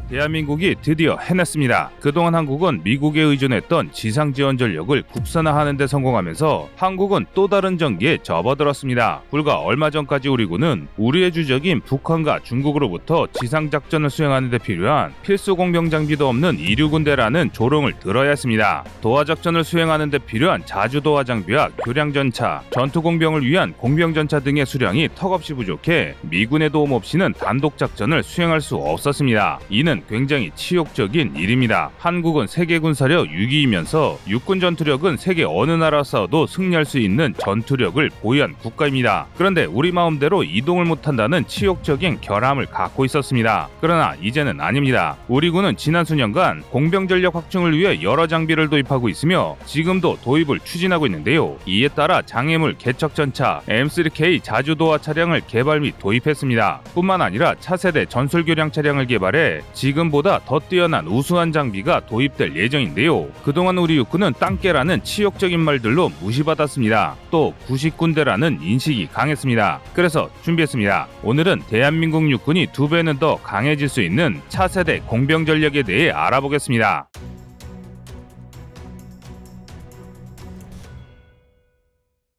대한민국이 드디어 해냈습니다. 그동안 한국은 미국에 의존했던 지상 지원 전력을 국산화하는 데 성공하면서 한국은 또 다른 전기에 접어들었습니다. 불과 얼마 전까지 우리 군은 우리의 주적인 북한과 중국으로부터 지상 작전을 수행하는 데 필요한 필수 공병 장비도 없는 이류군대라는 조롱을 들어야 했습니다. 도하 작전을 수행하는 데 필요한 자주 도하 장비와 교량 전차, 전투 공병을 위한 공병 전차 등의 수량이 턱없이 부족해 미군의 도움 없이는 단독 작전을 수행할 수 없었습니다. 이는 굉장히 치욕적인 일입니다. 한국은 세계 군사력 6위이면서 육군 전투력은 세계 어느 나라 싸워도 승리할 수 있는 전투력을 보유한 국가입니다. 그런데 우리 마음대로 이동을 못한다는 치욕적인 결함을 갖고 있었습니다. 그러나 이제는 아닙니다. 우리 군은 지난 수년간 공병 전력 확충을 위해 여러 장비를 도입하고 있으며 지금도 도입을 추진하고 있는데요. 이에 따라 장애물 개척 전차 M3K 자주도하 차량을 개발 및 도입했습니다. 뿐만 아니라 차세대 전술교량 차량을 개발해 지금보다 더 뛰어난 우수한 장비가 도입될 예정인데요. 그동안 우리 육군은 땅깨라는 치욕적인 말들로 무시받았습니다. 또 구식군대라는 인식이 강했습니다. 그래서 준비했습니다. 오늘은 대한민국 육군이 2배는 더 강해질 수 있는 차세대 공병 전력에 대해 알아보겠습니다.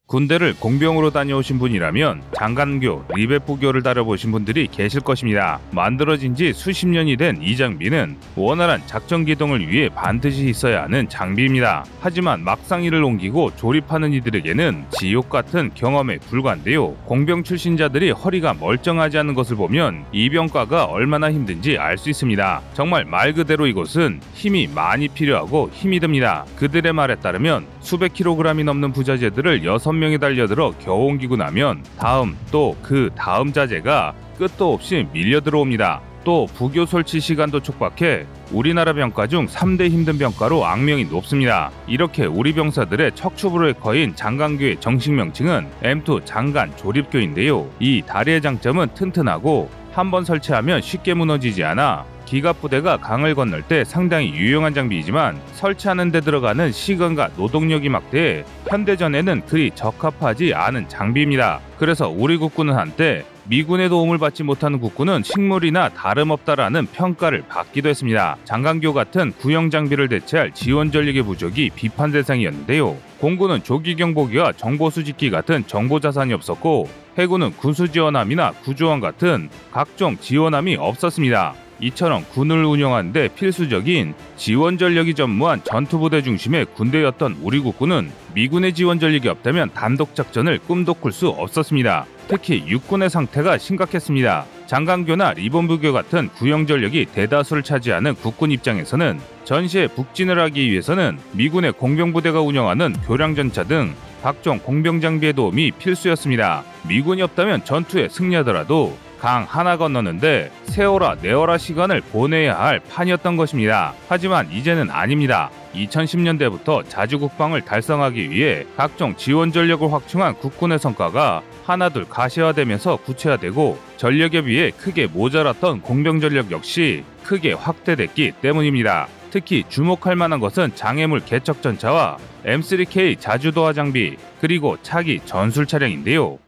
군대를 공병으로 다녀오신 분이라면 장관교, 리베프교를 다뤄보신 분들이 계실 것입니다. 만들어진 지 수십 년이 된 이 장비는 원활한 작전 기동을 위해 반드시 있어야 하는 장비입니다. 하지만 막상 이를 옮기고 조립하는 이들에게는 지옥 같은 경험에 불과한데요. 공병 출신자들이 허리가 멀쩡하지 않은 것을 보면 이병과가 얼마나 힘든지 알 수 있습니다. 정말 말 그대로 이곳은 힘이 많이 필요하고 힘이 듭니다. 그들의 말에 따르면 수백 킬로그램이 넘는 부자재들을 6명이 달려들어 겨우 옮기고 나면 다음 또 그 다음 자재가 끝도 없이 밀려 들어옵니다. 또 부교 설치 시간도 촉박해 우리나라 병과 중 3대 힘든 병과로 악명이 높습니다. 이렇게 우리 병사들의 척추브레이커인 장관교의 정식 명칭은 M2 장관 조립교인데요. 이 다리의 장점은 튼튼하고 한번 설치하면 쉽게 무너지지 않아 기갑부대가 강을 건널 때 상당히 유용한 장비이지만 설치하는 데 들어가는 시간과 노동력이 막대해 현대전에는 그리 적합하지 않은 장비입니다. 그래서 우리 국군은 한때 미군의 도움을 받지 못하는 국군은 식물이나 다름없다라는 평가를 받기도 했습니다. 장관교 같은 구형 장비를 대체할 지원 전력의 부족이 비판 대상이었는데요. 공군은 조기 경보기와 정보 수집기 같은 정보 자산이 없었고 해군은 군수 지원함이나 구조함 같은 각종 지원함이 없었습니다. 이처럼 군을 운영하는 데 필수적인 지원 전력이 전무한 전투부대 중심의 군대였던 우리 국군은 미군의 지원 전력이 없다면 단독 작전을 꿈도 꿀 수 없었습니다. 특히 육군의 상태가 심각했습니다. 장관교나 리본부교 같은 구형 전력이 대다수를 차지하는 국군 입장에서는 전시에 북진을 하기 위해서는 미군의 공병부대가 운영하는 교량전차 등 각종 공병 장비의 도움이 필수였습니다. 미군이 없다면 전투에 승리하더라도 강 하나 건너는데 세워라 내어라 시간을 보내야 할 판이었던 것입니다. 하지만 이제는 아닙니다. 2010년대부터 자주국방을 달성하기 위해 각종 지원 전력을 확충한 국군의 성과가 하나둘 가시화되면서 구체화되고 전력에 비해 크게 모자랐던 공병 전력 역시 크게 확대됐기 때문입니다. 특히 주목할 만한 것은 장애물 개척 전차와 M3K 자주도하 장비 그리고 차기 전술 차량인데요.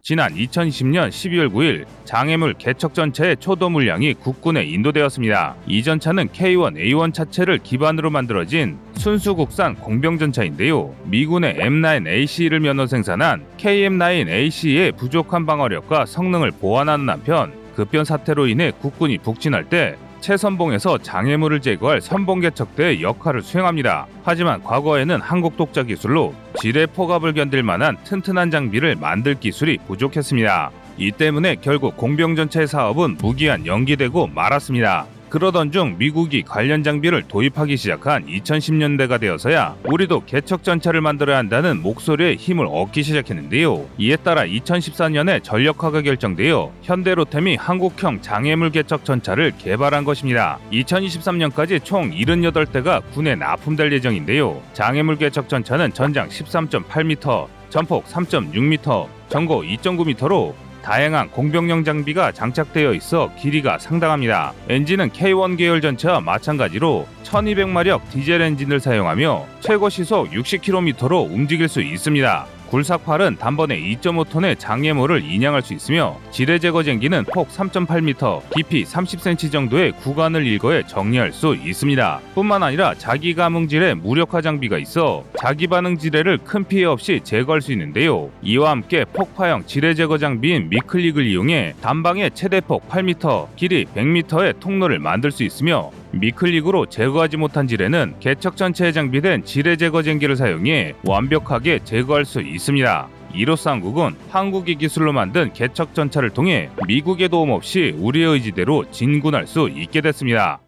지난 2020년 12월 9일 장애물 개척 전차의 초도 물량이 국군에 인도되었습니다. 이 전차는 K1A1 차체를 기반으로 만들어진 순수 국산 공병 전차인데요. 미군의 M9AC를 면허 생산한 KM9AC의 부족한 방어력과 성능을 보완하는 한편 급변 사태로 인해 국군이 북진할 때 최선봉에서 장애물을 제거할 선봉개척대의 역할을 수행합니다. 하지만 과거에는 한국 독자 기술로 지뢰 포갑을 견딜 만한 튼튼한 장비를 만들 기술이 부족했습니다. 이 때문에 결국 공병전차의 사업은 무기한 연기되고 말았습니다. 그러던 중 미국이 관련 장비를 도입하기 시작한 2010년대가 되어서야 우리도 개척 전차를 만들어야 한다는 목소리에 힘을 얻기 시작했는데요. 이에 따라 2014년에 전력화가 결정되어 현대로템이 한국형 장애물 개척 전차를 개발한 것입니다. 2023년까지 총 78대가 군에 납품될 예정인데요. 장애물 개척 전차는 전장 13.8m, 전폭 3.6m, 전고 2.9m로 다양한 공병용 장비가 장착되어 있어 길이가 상당합니다. 엔진은 K1 계열 전차와 마찬가지로 1200마력 디젤 엔진을 사용하며 최고 시속 60km로 움직일 수 있습니다. 굴삭팔은 단번에 2.5톤의 장애물을 인양할 수 있으며 지뢰제거쟁기는 폭 3.8m, 깊이 30cm 정도의 구간을 일거에 정리할 수 있습니다. 뿐만 아니라 자기감응질에 무력화 장비가 있어 자기반응 지뢰를 큰 피해 없이 제거할 수 있는데요. 이와 함께 폭파형 지뢰제거 장비인 미클릭을 이용해 단방에 최대폭 8m, 길이 100m의 통로를 만들 수 있으며 미클릭으로 제거하지 못한 지뢰는 개척 전체에 장비된 지뢰제거쟁기를 사용해 완벽하게 제거할 수 있습니다. 이로써 한국은 한국의 기술로 만든 개척 전차를 통해 미국의 도움 없이 우리의 의지대로 진군할 수 있게 됐습니다.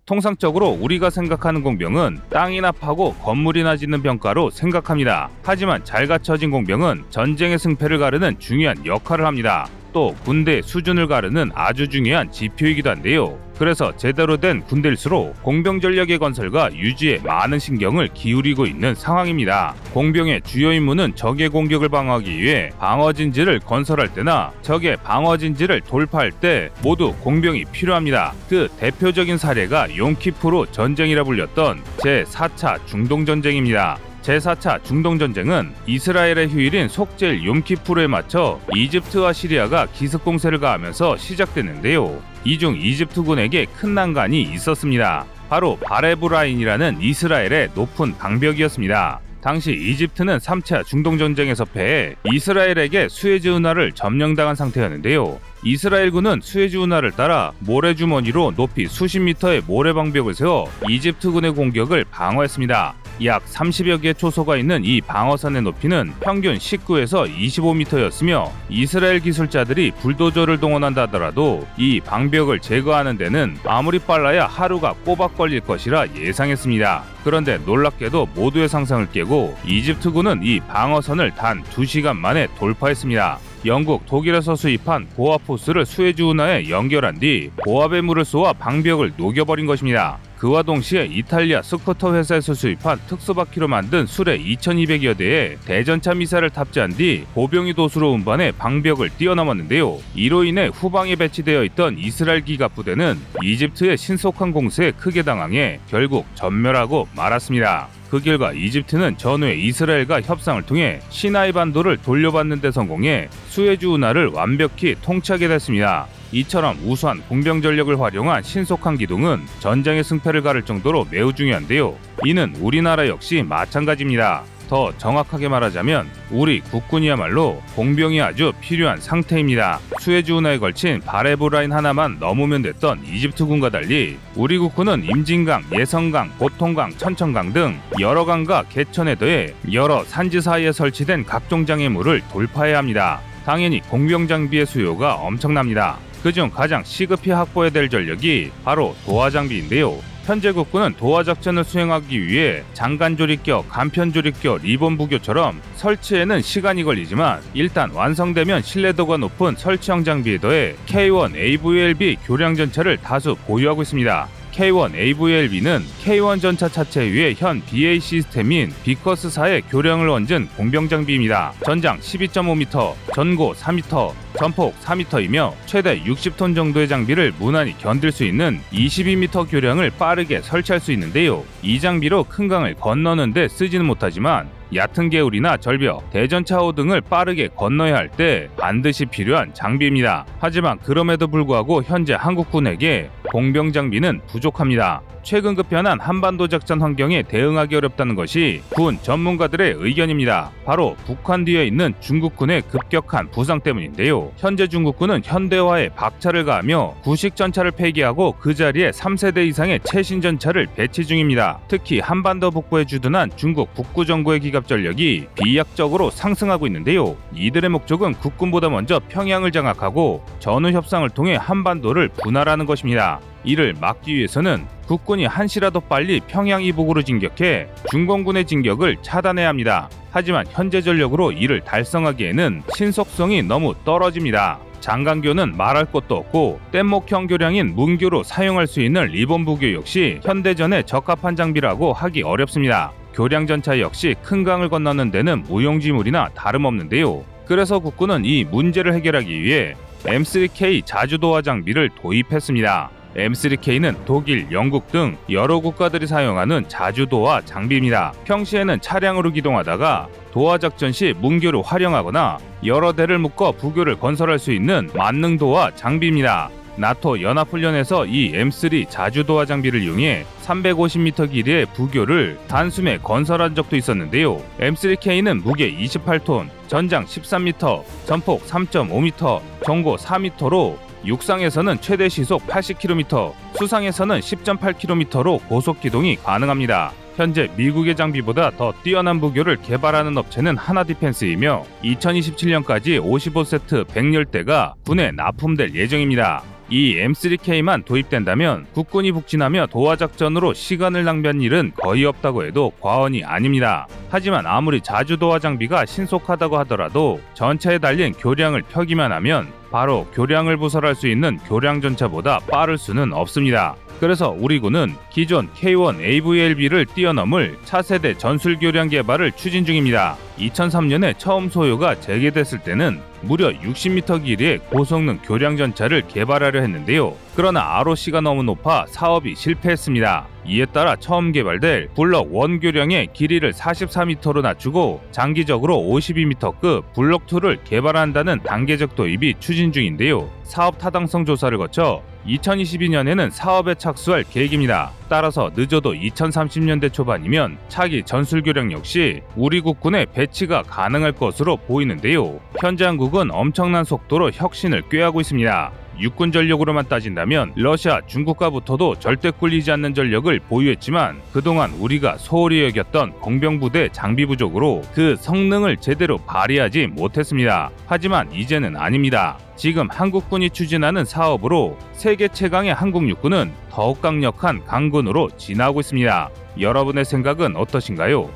통상적으로 우리가 생각하는 공병은 땅이나 파고 건물이나 짓는 병가로 생각합니다. 하지만 잘 갖춰진 공병은 전쟁의 승패를 가르는 중요한 역할을 합니다. 또 군대의 수준을 가르는 아주 중요한 지표이기도 한데요. 그래서 제대로 된 군대일수록 공병 전력의 건설과 유지에 많은 신경을 기울이고 있는 상황입니다. 공병의 주요 임무는 적의 공격을 방어하기 위해 방어진지를 건설할 때나 적의 방어진지를 돌파할 때 모두 공병이 필요합니다. 그 대표적인 사례가 용키푸르 전쟁이라 불렸던 제4차 중동전쟁입니다. 제4차 중동전쟁은 이스라엘의 휴일인 속죄일 욤키푸르에 맞춰 이집트와 시리아가 기습공세를 가하면서 시작됐는데요. 이 중 이집트군에게 큰 난관이 있었습니다. 바로 바레브라인이라는 이스라엘의 높은 방벽이었습니다. 당시 이집트는 3차 중동전쟁에서 패해 이스라엘에게 수에즈 운하를 점령당한 상태였는데요. 이스라엘군은 수에즈 운하를 따라 모래주머니로 높이 수십 미터의 모래방벽을 세워 이집트군의 공격을 방어했습니다. 약 30여 개의 초소가 있는 이 방어선의 높이는 평균 19에서 25m였으며 이스라엘 기술자들이 불도저를 동원한다 하더라도 이 방벽을 제거하는 데는 아무리 빨라야 하루가 꼬박 걸릴 것이라 예상했습니다. 그런데 놀랍게도 모두의 상상을 깨고 이집트군은 이 방어선을 단 2시간 만에 돌파했습니다. 영국, 독일에서 수입한 고압호스를 수에즈 운하에 연결한 뒤 고압의 물을 쏘아 방벽을 녹여버린 것입니다. 그와 동시에 이탈리아 스쿠터 회사에서 수입한 특수바퀴로 만든 수레 2200여 대에 대전차 미사일을 탑재한 뒤 보병이 도수로 운반해 방벽을 뛰어넘었는데요. 이로 인해 후방에 배치되어 있던 이스라엘 기갑 부대는 이집트의 신속한 공세에 크게 당황해 결국 전멸하고 말았습니다. 그 결과 이집트는 전후에 이스라엘과 협상을 통해 시나이 반도를 돌려받는 데 성공해 수에즈 운하를 완벽히 통치하게 됐습니다. 이처럼 우수한 공병 전력을 활용한 신속한 기동은 전쟁의 승패를 가를 정도로 매우 중요한데요. 이는 우리나라 역시 마찬가지입니다. 더 정확하게 말하자면 우리 국군이야말로 공병이 아주 필요한 상태입니다. 수에즈 운하에 걸친 바레브라인 하나만 넘으면 됐던 이집트군과 달리 우리 국군은 임진강, 예성강, 보통강, 천천강 등 여러 강과 개천에 더해 여러 산지 사이에 설치된 각종 장애물을 돌파해야 합니다. 당연히 공병 장비의 수요가 엄청납니다. 그중 가장 시급히 확보해야 될 전력이 바로 도하 장비인데요. 현재 국군은 도하 작전을 수행하기 위해 장간조립격, 간편조립격, 리본 부교처럼 설치에는 시간이 걸리지만 일단 완성되면 신뢰도가 높은 설치형 장비에 더해 K1 AVLB 교량 전차를 다수 보유하고 있습니다. K1 AVLB는 K1 전차 차체 위에 현 BA 시스템인 비커스4의 교량을 얹은 공병 장비입니다. 전장 12.5m, 전고 4m, 전폭 4m이며 최대 60톤 정도의 장비를 무난히 견딜 수 있는 22m 교량을 빠르게 설치할 수 있는데요. 이 장비로 큰 강을 건너는 데 쓰지는 못하지만 얕은 개울이나 절벽, 대전차호 등을 빠르게 건너야 할 때 반드시 필요한 장비입니다. 하지만 그럼에도 불구하고 현재 한국군에게 공병 장비는 부족합니다. 최근 급변한 한반도 작전 환경에 대응하기 어렵다는 것이 군 전문가들의 의견입니다. 바로 북한 뒤에 있는 중국군의 급격한 부상 때문인데요. 현재 중국군은 현대화에 박차를 가하며 구식 전차를 폐기하고 그 자리에 3세대 이상의 최신 전차를 배치 중입니다. 특히 한반도 북부에 주둔한 중국 북구 정부의 기갑 전력이 비약적으로 상승하고 있는데요. 이들의 목적은 국군보다 먼저 평양을 장악하고 전후 협상을 통해 한반도를 분할하는 것입니다. 이를 막기 위해서는 국군이 한시라도 빨리 평양 이북으로 진격해 중공군의 진격을 차단해야 합니다. 하지만 현재 전력으로 이를 달성하기에는 신속성이 너무 떨어집니다. 장강교는 말할 것도 없고 뗏목형 교량인 문교로 사용할 수 있는 리본 부교 역시 현대전에 적합한 장비라고 하기 어렵습니다. 교량 전차 역시 큰 강을 건너는 데는 무용지물이나 다름없는데요. 그래서 국군은 이 문제를 해결하기 위해 M3K 자주도하 장비를 도입했습니다. M3K는 독일, 영국 등 여러 국가들이 사용하는 자주도하 장비입니다. 평시에는 차량으로 기동하다가 도하 작전 시 문교를 활용하거나 여러 대를 묶어 부교를 건설할 수 있는 만능도하 장비입니다. 나토 연합훈련에서 이 M3 자주도하 장비를 이용해 350m 길이의 부교를 단숨에 건설한 적도 있었는데요. M3K는 무게 28톤, 전장 13m, 전폭 3.5m, 전고 4m로 육상에서는 최대 시속 80km, 수상에서는 10.8km로 고속 기동이 가능합니다. 현재 미국의 장비보다 더 뛰어난 부교를 개발하는 업체는 하나디펜스이며 2027년까지 55세트 110대가 군에 납품될 예정입니다. 이 M3K만 도입된다면 국군이 북진하며 도하작전으로 시간을 낭비한 일은 거의 없다고 해도 과언이 아닙니다. 하지만 아무리 자주도하 장비가 신속하다고 하더라도 전차에 달린 교량을 펴기만 하면 바로 교량을 부설할 수 있는 교량전차보다 빠를 수는 없습니다. 그래서 우리 군은 기존 K1 AVLB를 뛰어넘을 차세대 전술교량 개발을 추진 중입니다. 2003년에 처음 소요가 재개됐을 때는 무려 60m 길이의 고성능 교량 전차를 개발하려 했는데요. 그러나 ROC가 너무 높아 사업이 실패했습니다. 이에 따라 처음 개발될 블럭 1 교량의 길이를 44m로 낮추고 장기적으로 52m급 블럭 2를 개발한다는 단계적 도입이 추진 중인데요. 사업 타당성 조사를 거쳐 2022년에는 사업에 착수할 계획입니다. 따라서 늦어도 2030년대 초반이면 차기 전술교량 역시 우리 국군에 배치가 가능할 것으로 보이는데요. 현재 한국은 엄청난 속도로 혁신을 꾀하고 있습니다. 육군 전력으로만 따진다면 러시아, 중국과부터도 절대 꿀리지 않는 전력을 보유했지만 그동안 우리가 소홀히 여겼던 공병부대 장비 부족으로 그 성능을 제대로 발휘하지 못했습니다. 하지만 이제는 아닙니다. 지금 한국군이 추진하는 사업으로 세계 최강의 한국 육군은 더욱 강력한 강군으로 진화하고 있습니다. 여러분의 생각은 어떠신가요?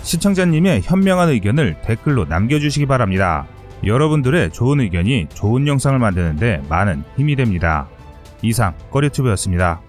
시청자님의 현명한 의견을 댓글로 남겨주시기 바랍니다. 여러분들의 좋은 의견이 좋은 영상을 만드는데 많은 힘이 됩니다. 이상 꺼리튜브였습니다.